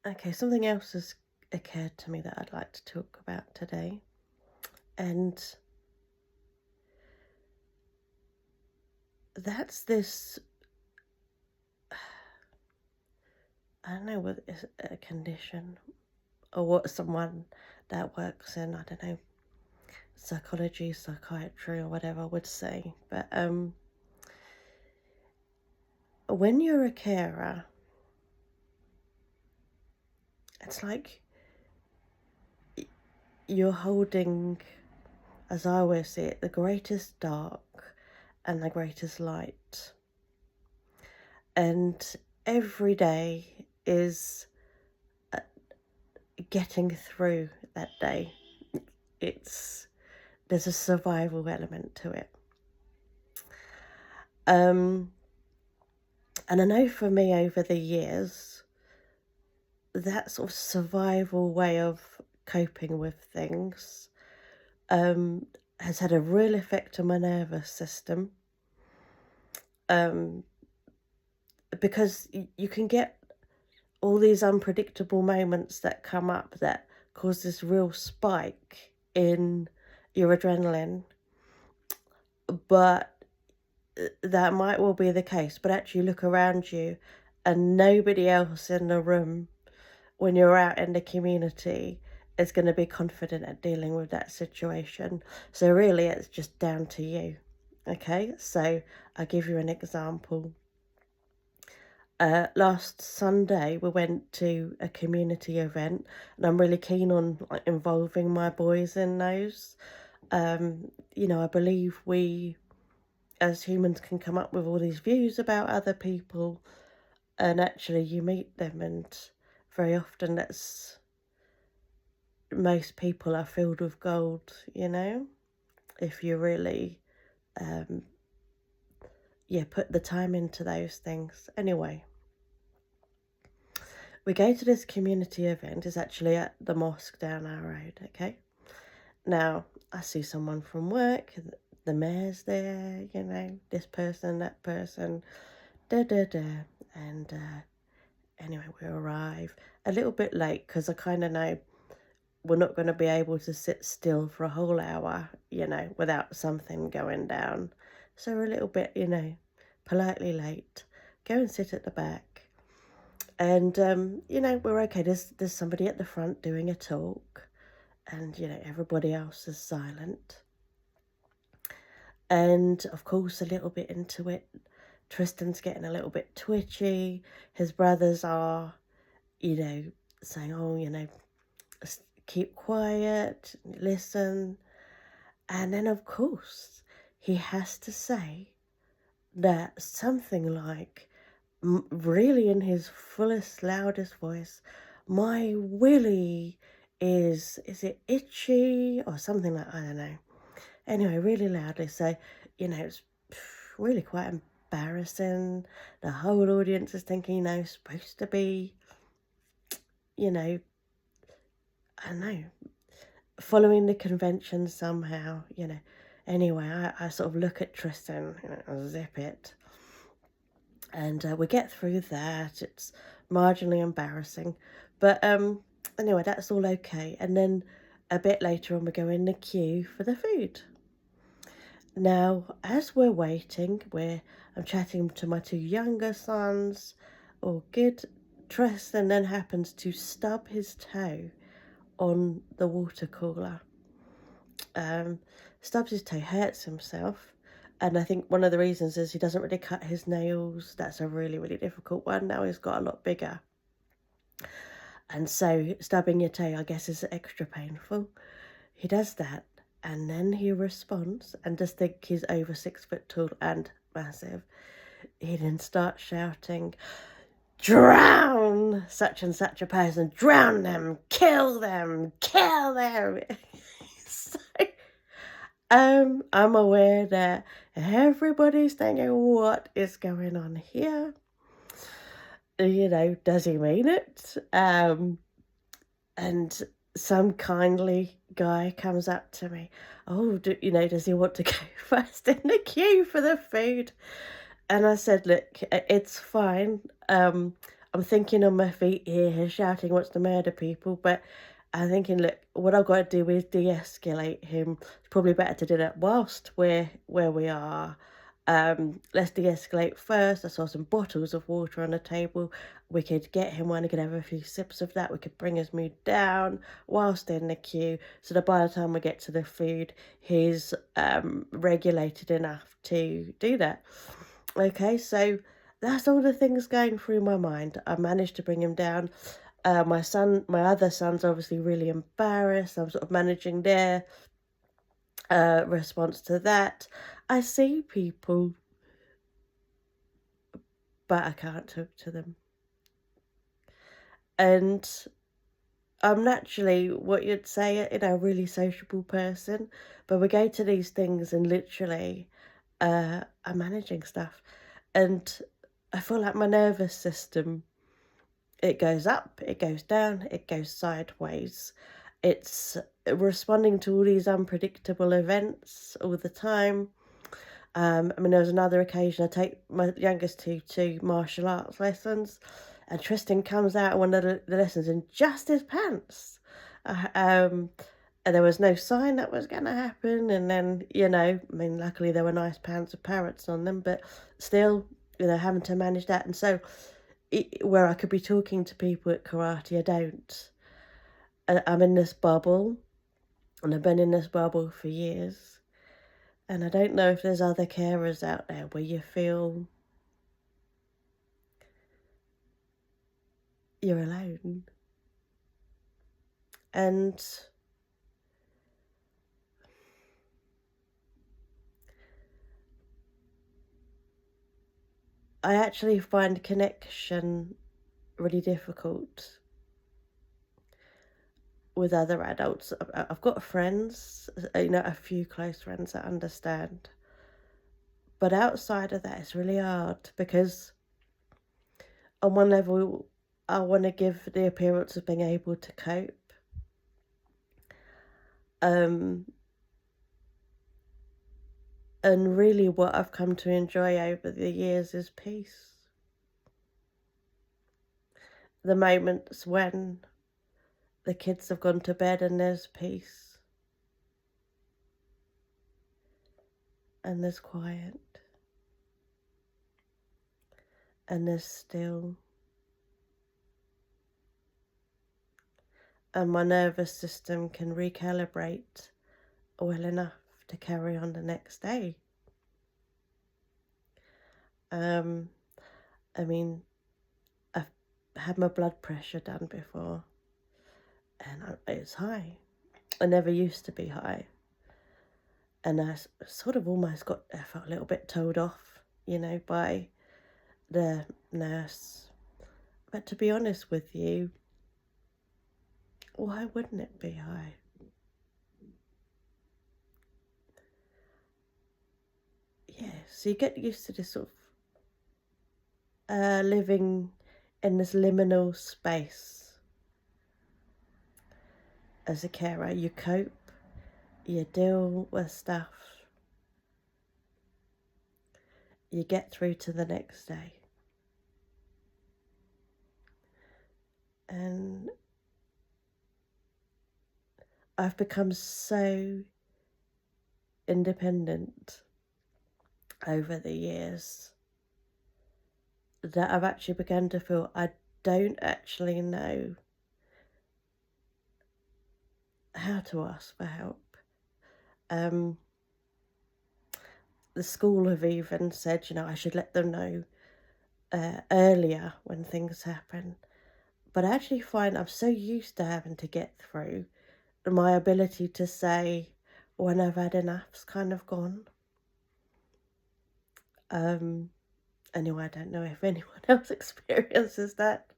Okay, something else has occurred to me that I'd like to talk about today. And that's this, I don't know whether it's a condition or what someone that works in, I don't know, psychology, psychiatry, or whatever would say. But when you're a carer, it's like you're holding, as I always see it, the greatest dark and the greatest light. And every day is getting through that day. It's There's a survival element to it. And I know for me over the years, that sort of survival way of coping with things has had a real effect on my nervous system. Um, because you can get all these unpredictable moments that come up that cause this real spike in your adrenaline, but that might well be the case. But actually, look around you, and nobody else in the room when you're out in the community is going to be confident at dealing with that situation. So, really, it's just down to you. Okay, so I'll give you an example. Last Sunday, we went to a community event, and I'm really keen on like involving my boys in those. I believe we as humans can come up with all these views about other people, and actually you meet them, and very often that's most people are filled with gold, if you really um put the time into those things. Anyway, we go to this community event. It's actually at the mosque down our road. Okay, now I see someone from work, the mayor's there, this person, that person, da da da. And anyway, we arrive a little bit late because I kind of know we're not going to be able to sit still for a whole hour, without something going down. So we're a little bit, politely late. Go and sit at the back. And, we're okay. There's somebody at the front doing a talk, and, everybody else is silent. And of course, a little bit into it, Tristan's getting a little bit twitchy. His brothers are, saying, oh, keep quiet, listen. And then, of course, he has to say that something like, really in his fullest, loudest voice, my willy is it itchy or something like, I don't know. Anyway, really loudly. So, it's really quite embarrassing. The whole audience is thinking, supposed to be, I don't know, following the convention somehow, Anyway, I sort of look at Tristan, zip it. And we get through that. It's marginally embarrassing. But anyway, that's all okay. And then a bit later on, we go in the queue for the food. Now, as we're waiting, I'm chatting to my two younger sons. All good. Tristan then happens to stub his toe on the water cooler. Stubs his toe, hurts himself. And I think one of the reasons is he doesn't really cut his nails. That's a really, really difficult one. Now he's got a lot bigger. And so stubbing your toe, I guess, is extra painful. He does that. And then he responds, and just think he's over 6 foot tall and massive. He then starts shouting, drown such and such a person, drown them, kill them, kill them. So, I'm aware that everybody's thinking, what is going on here? Does he mean it? And some kindly guy comes up to me. Oh, does he want to go first in the queue for the food? And I said, look, it's fine. I'm I'm thinking on my feet here, shouting wants to murder people, but I'm thinking, look, what I've got to do is de-escalate him. It's probably better to do that whilst we're where we are. Let's de-escalate first. I saw some bottles of water on the table. We could get him one, he could have a few sips of that. We could bring his mood down whilst in the queue, so that by the time we get to the food, he's regulated enough to do that. Okay, so that's all the things going through my mind. I managed to bring him down. My other son's obviously really embarrassed. I'm sort of managing their response to that. I see people, but I can't talk to them. And I'm naturally what you'd say, a really sociable person, but we go to these things and literally I'm managing stuff. And I feel like my nervous system, it goes up, it goes down, it goes sideways. It's responding to all these unpredictable events all the time. I mean, there was another occasion I take my youngest to martial arts lessons, and Tristan comes out of one of the lessons in just his pants. And there was no sign that was going to happen. And then, I mean, luckily there were nice pants with parrots on them, but still, having to manage that. And so, where I could be talking to people at karate, I don't. I'm in this bubble, and I've been in this bubble for years. And I don't know if there's other carers out there where you feel you're alone. And I actually find connection really difficult with other adults. I've got friends, a few close friends that understand. But outside of that, it's really hard because on one level, I want to give the appearance of being able to cope. And really what I've come to enjoy over the years is peace. The moments when the kids have gone to bed and there's peace. And there's quiet. And there's still. And my nervous system can recalibrate well enough to carry on the next day. I mean, I've had my blood pressure done before, and it's high. I never used to be high. And I sort of I felt a little bit told off, by the nurse. But to be honest with you, why wouldn't it be high? Yeah, so you get used to this sort of living in this liminal space. As a carer, you cope, you deal with stuff, you get through to the next day. And I've become so independent over the years that I've actually begun to feel I don't actually know how to ask for help. The school have even said, I should let them know earlier when things happen. But I actually find I'm so used to having to get through, my ability to say when I've had enough's kind of gone. Anyway, I don't know if anyone else experiences that.